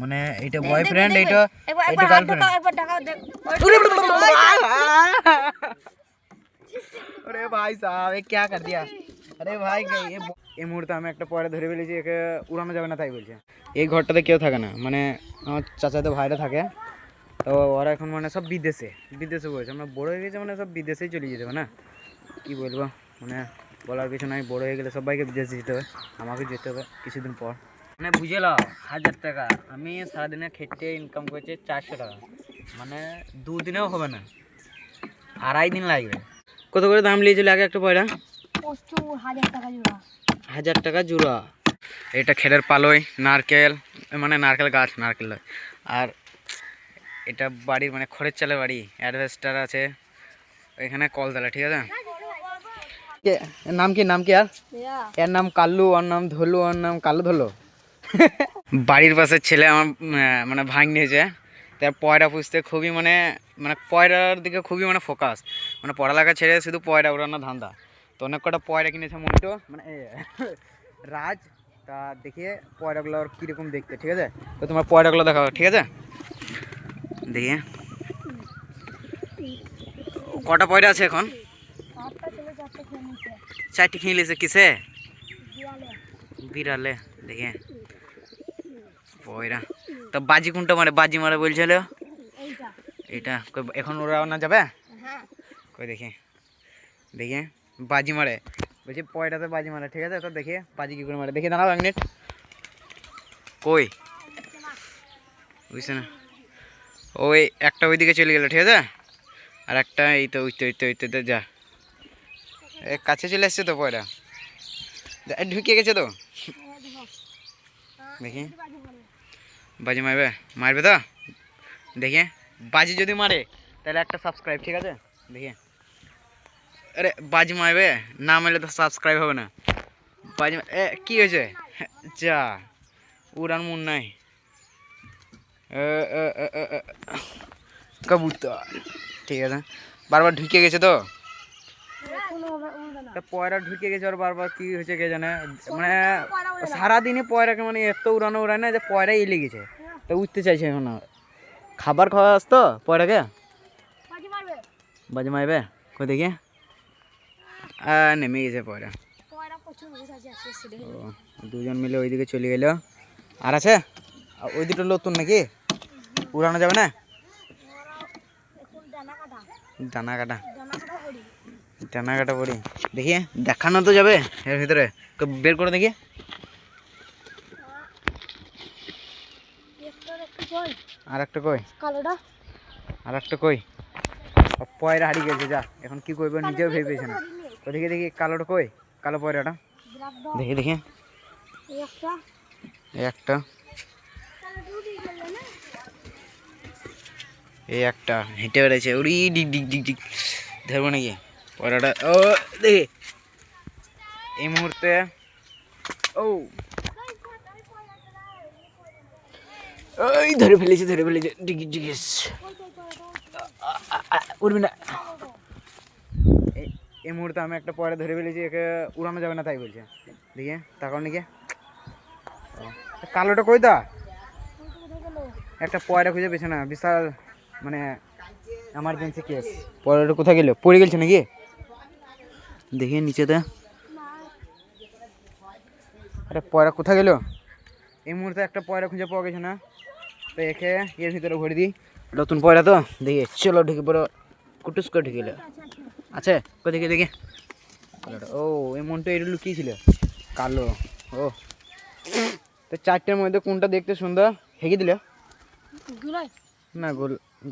মানে এটা বয়ফ্রেন্ড এটা এটা গার্লফ্রেন্ড একবার ঢাকা দেখ अरे भाई साहब ये क्या कर दिया अरे भाई এই মুহূর্তে আমি একটা পয়রা ধরে ফেলেছি একে উড়ানো যাবে না তাই বলছে এই ঘরটাতে কেউ থাকে না মানে আমার চাচাতো ভাইরা থাকে তো ওরা এখন মানে সব বিদেশে বিদেশে বলছে আমরা বড় হয়ে গেছে মানে সব বিদেশেই চলে যেতে হবে না কি বলবো মানে বলার কিছু নাই বড় হয়ে গেলে সবাইকে বিদেশে যেতে হবে আমাকে যেতে হবে কিছুদিন পর মানে বুঝে নাও 1000 টাকা আমি সারাদিনে খেটে ইনকাম করেছি 400 টাকা মানে দুদিনেও হবে না 2.5 দিন লাগবে কত করে দাম নিয়েছিল আগে একটা পয়রা 1000 টাকা জোড়া 1000 টাকা জোড়া এটা খেলের পালই নারকেল মানে নারকেল গাছ নারকেল নয় আর এটা বাড়ির মানে খড়ের চালের বাড়ি অ্যাডভেস্টার আছে এখানে কলতলা ঠিক আছে এর নাম কি আর এর নাম কাল্লু ওর নাম ধলু ওর নাম কালু ধলো বাড়ির পাশে ছেলে আমার মানে ভাঙ নিয়েছে তার পয়রা পুষতে খুবই মানে মানে পয়রার দিকে খুবই মানে ফোকাস মানে পড়ালেখা ছেড়ে শুধু পয়রা উড়ানো ধান্দা তো অনেক কটা পয়রা কিনেছে মন্টু মানে রাজ তা দেখিয়ে পয়রাগুলো কীরকম দেখতে ঠিক আছে তো তোমার পয়রাগুলো দেখাও ঠিক আছে দেখিয়ে কটা পয়রা আছে এখন 4টি খেয়ে নিয়েছে কিসে বিড়ালে দেখে পয়রা তা বাজি কোনটা মারে বাজি মারে বলছিল এটা এখন ওরা না যাবে কই দেখি দেখে বাজি মারে বলছি পয়রাতে বাজি মারে ঠিক আছে তো দেখে বাজি কি করে মারে দেখে দাঁড়াও 1 মিনিট কই বুঝছে না ওই একটা ওইদিকে চলে গেল ঠিক আছে আর একটা এই তো ওইতে যা কাছে চলে আসছে তো পয়রা ঢুকে গেছে তো দেখি বাজি মারবে তো দেখে বাজি যদি মারে তাহলে একটা সাবস্ক্রাইব ঠিক আছে দেখে আরে বাজি মারবে না মারলে তো সাবস্ক্রাইব হবে না বাজি কি হয়েছে যা উড়ান মন নাই কবুতর ঠিক আছে বারবার ঢুকে গেছে তো পয়রা ঢুকে গেছে আর বারবার কি হয়েছে কে জানে মানে সারাদিনে পয়রাকে মানে এত উড়ানো উড়ায় না যে পয়রা এলে গেছে তো উঠতে চাইছে এখন খাবার খাওয়া আসতো পয়রাকে বাজি মারবে কই দেখি নেমে গেছে পয়রা ও দুজন মিলে ওইদিকে চলে গেল আর আছে ওই দুটো নতুন নাকি উড়ানো যাবে না ডানা কাটা পড়ি দেখি দেখানো তো যাবে এর ভিতরে বের করে দেখি আর একটা কই পয়রা হারিয়ে গেছে যা এখন কি করবো নিজেও ভেবে পেয়েছে না তো দেখি কালোটা কই কালো পয়রাটা দেখি একটা এই একটা হেঁটে বেড়েছে উড়ি ডিক ধরবো নাকি পয়রাটা ও দেখি এই মুহূর্তে ও ওই ধরে ফেলেছে ডিগিস উঠবি না এই মুহূর্তে আমি একটা পয়রা ধরে ফেলেছি একে উড়ানো যাবে না তাই বলছে দেখি তার কারণে কি কালোটা কই দা একটা পয়রা খুঁজে পেছে না বিশাল মানে এমার্জেন্সি কেস পয়রাটা কোথায় গেল পড়ে গেছে নাকি দেখি নিচেতে আরে পয়রা কোথায় গেল এই মুহূর্তে একটা পয়রা খুঁজে পাওয়া গেছে না তো একে এর ভিতরে ভরে দিই নতুন পয়রা তো দেখি চলো ঢুকে পড়ো কুটুস করে ঢুকে গেল আছে কই দেখি ও এই মনটা এটা লুকিয়েছিল কালো ও তো 4টের মধ্যে কোনটা দেখতে সুন্দর হেগে দিলে না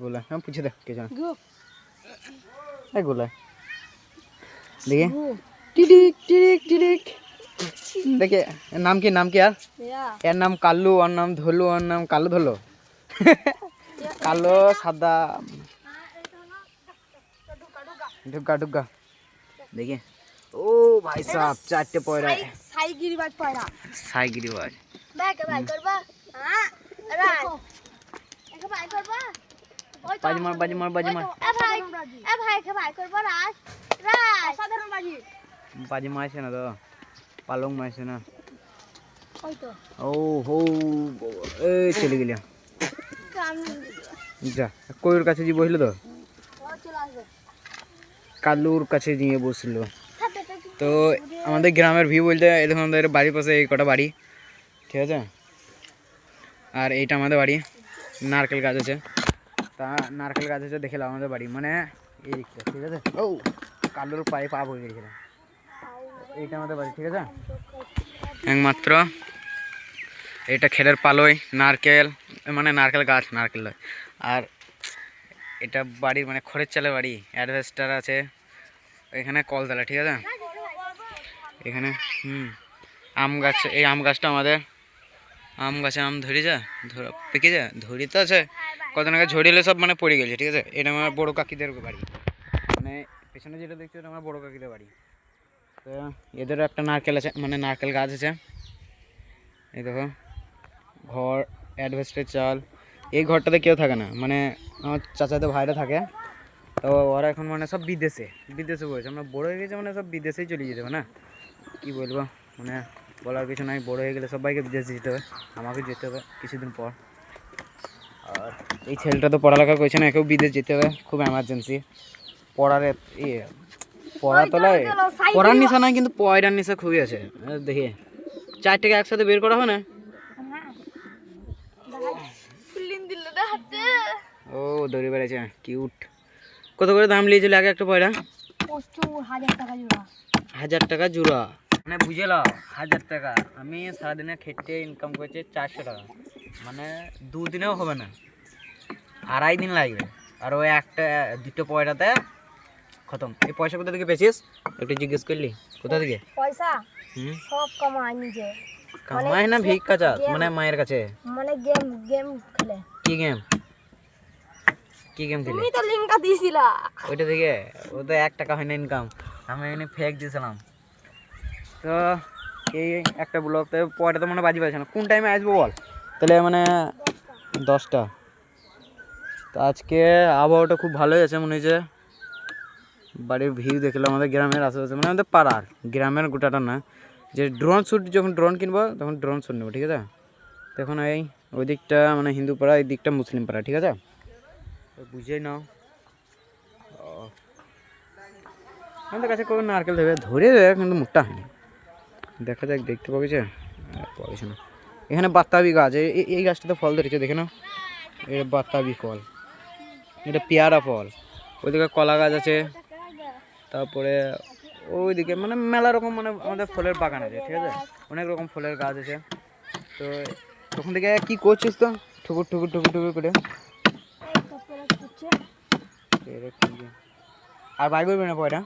গোলা হ্যাঁ পুছে দেখ কে জানে গোলা দেখি টিডিক দেখে এর নাম কি আর এর নাম কাল্লু ওর নাম ধলু ওর নাম কালু ধলো কালো সাদা ঢুকা দেখি ও ভাই সাহেব 4টে পয়রা সাইগিরিবাজ বাজি মার বাজি মারছে না তো পালং মারছে না ওই তো ও হো এই চলে গেলাম যা কইর কাছে যে বসলো তো ও চলে আসবে কালুর কাছে নিয়ে বসলো। তো আমাদের গ্রামের ভিউ বলতে এই দেখুন আমাদের বাড়ির পাশে এই কটা বাড়ি, ঠিক আছে। আর এইটা আমাদের বাড়ি, নারকেল গাছ আছে, তা নারকেল গাছ আছে দেখলাম আমাদের বাড়ি মানে এই দিকটা, ঠিক আছে। ও কালুর পায়ে পা পড়ে গেছিলাম। এইটা আমাদের বাড়ি, ঠিক আছে। একমাত্র এটা খেলের পালই নারকেল, মানে নারকেল গাছ, নারকেল নয়। আর এটা বাড়ির মানে খড়ের চালের বাড়ি, অ্যাডভেস্টার আছে, এখানে কলতলা, ঠিক আছে। এখানে আম গাছ, এই আম গাছটা আমাদের, আম গাছে আম ধরে যা পেকে যা ধরি তো আছে, কদিন আগে ঝরিলে সব মানে পড়ে গেছে, ঠিক আছে। এটা আমার বড়ো কাকিদের বাড়ি, মানে পেছনে যেটা দেখছো এটা আমার বড়ো কাকিদের বাড়ি। তো এদেরও একটা নারকেল আছে, মানে নারকেল গাছ আছে। এই দেখো ঘর, অ্যাডভেস্টার চাল, এই ঘরটাতে কেউ থাকে না, মানে আমার চাচাদের ভাইরা থাকে। তো ওরা এখন মানে সব বিদেশে বিদেশে বলেছে, আমরা বড়ো হয়ে গেছে মানে সব বিদেশেই চলে যেতে হবে না, কি বলবো, মানে বলার কিছু নাই। বড়ো হয়ে গেলে সবাইকে বিদেশে যেতে হবে, আমাকে যেতে হবে কিছুদিন পর। আর এই ছেলেটা তো পড়ালেখা করছে না, একেও বিদেশ যেতে হবে, খুব এমার্জেন্সি। পড়ার ইয়ে পড়া তোলায় পড়ার নিশা নাই, কিন্তু পয়রার নিশা খুবই আছে। দেখি 4 টাকা একসাথে বের করা হয় না। ও দৌড়ে বেড়েছে, কিউট। কত করে দাম নিয়েছিল আগে একটা পয়রা? প্রচুর 1000 টাকা জোড়া 1000 টাকা জোড়া, মানে বুঝে নাও 1000 টাকা। আমি সারাদিনে খেটে ইনকাম করেছি 400 টাকা, মানে 2 দিনেও হবে না, 2.5 দিন লাগবে। আর ওই একটা দুটো পয়রাতে খতম। এই পয়সা কোথা থেকে পেয়েছিস একটু জিজ্ঞেস করলি? কোথা থেকে? পয়সা সব কামাই নিজে, কামাই না ভিক্ষা চাস, মানে মায়ের কাছে? মানে গেম গেম খেলে। কি গেম? কি গেম খেলে? তুমি তো লিংকটা দিছিলা ওইটা থেকে ও তো 1 টাকা হয় না ইনকাম, আমি এখানে ফেক দিয়েছিলাম। তো এই একটা ব্লগ, তো পয়টা তো মানে বাজি পাচ্ছে না, কোন টাইমে আসবো বল তাহলে, মানে 10টা। তো আজকে আবহাওয়াটা খুব ভালোই আছে মনে হচ্ছে। বাড়ির ভিউ দেখলাম আমাদের গ্রামের আশেপাশে, মানে আমাদের পাড়ার, গ্রামের গোটাটা না। যে ড্রোন শ্যুট, যখন ড্রোন কিনবো তখন ড্রোন শ্যুট নেবো, ঠিক আছে। তখন এই ওই দিকটা মানে হিন্দু পাড়া, এই দিকটা মুসলিম পাড়া, ঠিক আছে। তো বুঝেই নাও। আমাদের কাছে কোনো নারকেল ধরে ধরে দেয়, কিন্তু মোটা হয়নি। দেখা যাক, দেখতে পাবি যে পাবিস না। এখানে বাতাবি গাছ, এই গাছটাতে ফল ধরেছে, দেখে নাও, এটা বাতাবি ফল, এটা পেয়ারা ফল। ওইদিকে কলা গাছ আছে, তারপরে ওইদিকে মানে মেলা রকম, মানে আমাদের ফলের বাগান আছে, ঠিক আছে, অনেক রকম ফলের গাছ আছে। তো তখন থেকে কি করছিস তো ঠুকুর ঠুকুর ঠুকুর ঠুকুর করে? আর বাই করবি না পয়টা?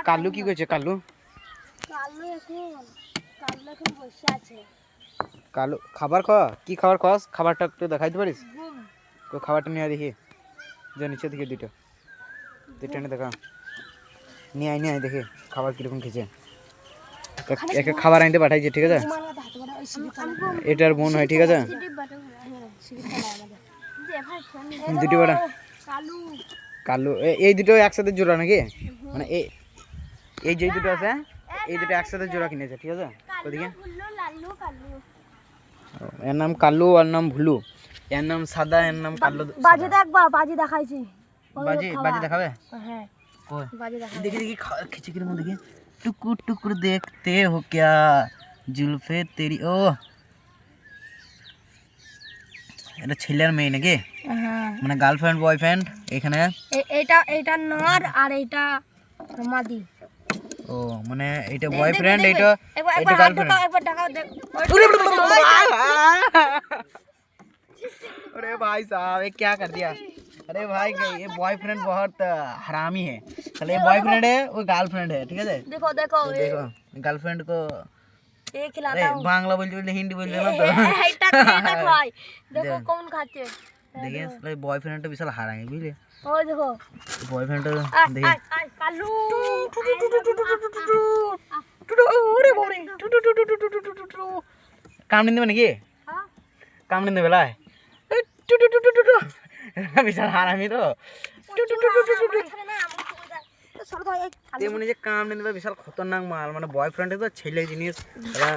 কালু কি করছে? কালু বসে আছে। কালু খাবার খাওয়া, কি খাবার খাওয়াস? খাবারটা একটু দেখাইতে পারিস? তো খাবারটা নিয়ে দেখি, যে নিচে থেকে দুটো এনে দেখা, নিয়ে আয় দেখে খাবার কীরকম খেয়েছে। একে খাবার আনতে পাঠাইছে, ঠিক আছে। এটার বোন হয়, ঠিক আছে। দুটি বাটা কালু, এই দুটো একসাথে জোড়া নাকি, মানে এই যে দুটো আছে, এই দুটো একসাথে জোড়া কিনেছে, ঠিক আছে। ওদিকে এর নাম কালু, আর নাম ভুলু, এর নাম সাদা, এর নাম কালু। বাজি দেখবা, বাজি দেখাইছি। বাজি বাজি দেখাবে? হ্যাঁ বাজি দেখাবে। দেখি দেখি খেছে কিরকম, দেখি। টুকুর টুকুর দেখতে হো ক্যা জুলফে তেরি। ও এটা ছেলে আর মেয়ে নাকি? মানে গার্লফ্রেন্ড বয়ফ্রেন্ড এখানে। এটা নর আর এটা মাদি। ও মানে এটা বয়ফ্রেন্ড, এটা একবার গার্লফ্রেন্ড। একবার দেখাও, দেখ। अरे भाई साहब ये क्या कर दिया? अरे भाई ये बॉयफ्रेंड बहुत हरामी है। चलो ये बॉयफ्रेंड है, वो गर्लफ्रेंड है, ठीक है। देखो देखो देखो गर्लफ्रेंड को ये खिलाता हूं। बांग्ला बोल बोल हिंदी बोल ना तो এটা খাই, দেখো কোন খাচ্ছে। देखिए साले बॉयफ्रेंड तो विशाल हाराएंगे बुझले। ও দেখো बॉयफ्रेंड तो देखिए কালু अरे बाप रे काम नहीं देबे नाকি? काम नहीं देबे লাই বিশাল হারামি তো। সর তো এই তেমনি যে কামড়ে দেবে বিশাল খতরনাক মাল, মানে বয়ফ্রেন্ডে তো ছেলে জিনিস এরা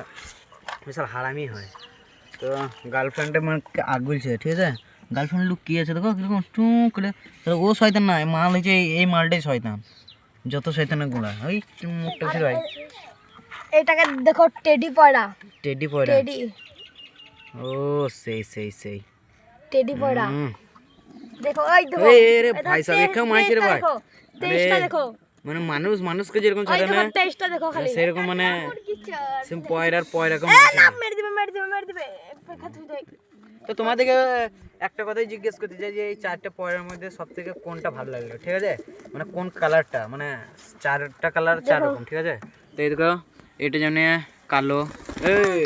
বিশাল হারামি হয়। তো গার্লফ্রেন্ডে মানে আগুলছে, ঠিক আছে, গার্লফ্রেন্ড লুক কি আছে দেখো কিরকম টু করে। ও শয়তান না, মাল হচ্ছে এই মালটাই শয়তান, যত শয়তানের গুঁড়া ওই মুখটা ছিল ভাই। এটাকে দেখো টেডি পয়রা, টেডি পয়রা, টেডি ও সেই সেই সেই টেডি পয়রা হুম। দেখো এই দেখো এই রে ভাই সাহেব এখানে মাইছে রে ভাই, টেস্টটা দেখো, মানে মানুষ মানুষকে যেরকম ওই ছাড়ে দেখো না টেস্টটা দেখো খালি সেরকম মানে সেম পয়রার পয়রাকম এ মারছে। না মেরে দিবে মেরে দিবে মেরে দিবে খাতুই দেখ। তো তোমাদেরকে একটা কথাই জিজ্ঞেস করতে চাই যে এই চারটে পয়রার মধ্যে সব থেকে কোনটা ভালো লাগলো, ঠিক আছে, মানে কোন কালারটা, মানে চারটা কালার চার রকম, ঠিক আছে। তো এই দেখো এটা যেমন কালো, এই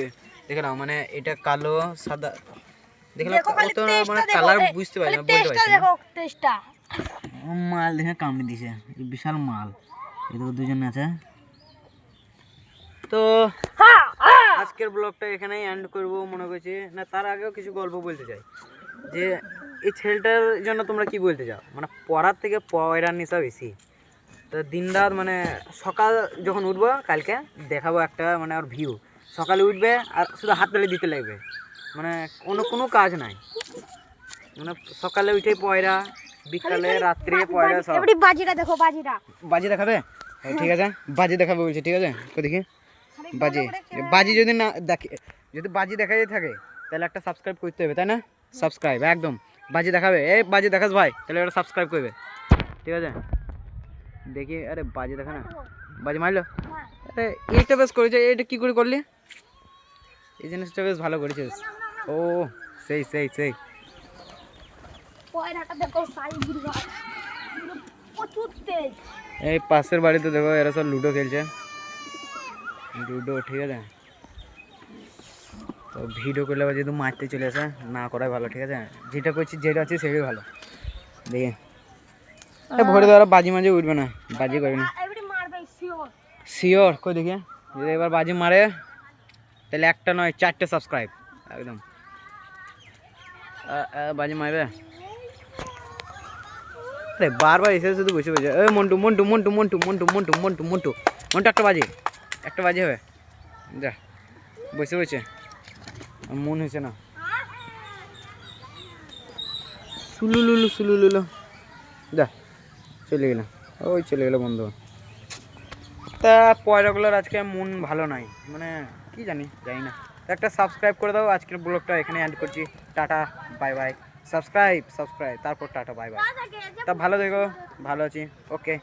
দেখে নাও, মানে এটা কালো সাদা, দেখলাম দেখো খালি তো টেস্টটা মানে দেখো, কালার বুঝতে পারি না, বলতে টেস্টটা পারছি না। দেখো টেস্টটা। মাল দেখে কামড়ে দিছে, বিশাল মাল। এই দেখো দুজন আছে। তো হ্যাঁ হ্যাঁ আজকের ব্লগটা এখানেই এন্ড করব মনে করছি, না তার আগেও কিছু গল্প বলতে চাই যে এই ছেলেটার জন্য তোমরা কি বলতে চাও, মানে পড়ার থেকে পয়রার নেশা বেশি। তো দিন রাত মানে সকাল যখন উঠবো কালকে দেখাবো একটা মানে ওর ভিউ, সকালে উঠবে আর শুধু হাত তালি দিতে লাগবে, মানে কোনো কাজ নাই, মানে সকালে উঠে পয়রা, বিকালে রাত্রে পয়রা, সব এবারে বাজিটা দেখো বাজিটা, বাজি দেখাবে। ঠিক আছে বাজি দেখাবে বলছে, ঠিক আছে, তো দেখি বাজি, বাজি যদি না দেখে, যদি বাজি দেখাই থাকে তাহলে একটা সাবস্ক্রাইব করতে হবে, তাই না, সাবস্ক্রাইব একদম, বাজি দেখাবে, এই বাজি দেখাস ভাই, তাহলে একটা সাবস্ক্রাইব করবে, ঠিক আছে। দেখি আরে বাজি দেখা না, বাজি মারলো, আরে এইটা বেশ করেছে, এটা কি করে করলি, এই জিনিসটা বেশ ভালো করেছিস, ও সেই সেই সেই। পয়রাটা দেখো সাইজ দিবা প্রচুর তেজ। এই পাশের বাড়িতে দেখো এরা সব লুডো খেলছে, লুডো, ঠিক আছে। তো ভিডিও করলে আবার যেহেতু মারতে চলে আসে, না করাই ভালো, ঠিক আছে, যেটা করছি যেটা আছে সেটাই ভালো। দেখি ভরে দেওয়ার বাজি মাঝে উঠবে না, বাজি করবে না এবারে মারবে শিওর। শিওর, কই দেখি যদি এবার বাজি মারে তাহলে একটা নয় চারটে সাবস্ক্রাইব একদম। বাজি মারবে, আরে বারবার এসে শুধু বসে বসে, এই মন্টু মন্টু মন্টু মন্টু মন্টু মন্টু মন্টু মন্টু মন্টু একটা বাজি হবে, যা বসে বসে আর মন হয়েছে না, সুলুলুলু সুলুলুলু, যা চলে গেল, ওই চলে গেল বন্ধু। তা পয়রাগুলোর আজকে মন ভালো নাই, মানে কি জানি না। তো একটা সাবস্ক্রাইব করে দাও, আজকের ব্লগটা এখানে এন্ড করছি, টাটা বাই বাই, সাবস্ক্রাইব তারপর টাটা বাই বাই। তা ভালো থেকো, ভালো আছি, ওকে।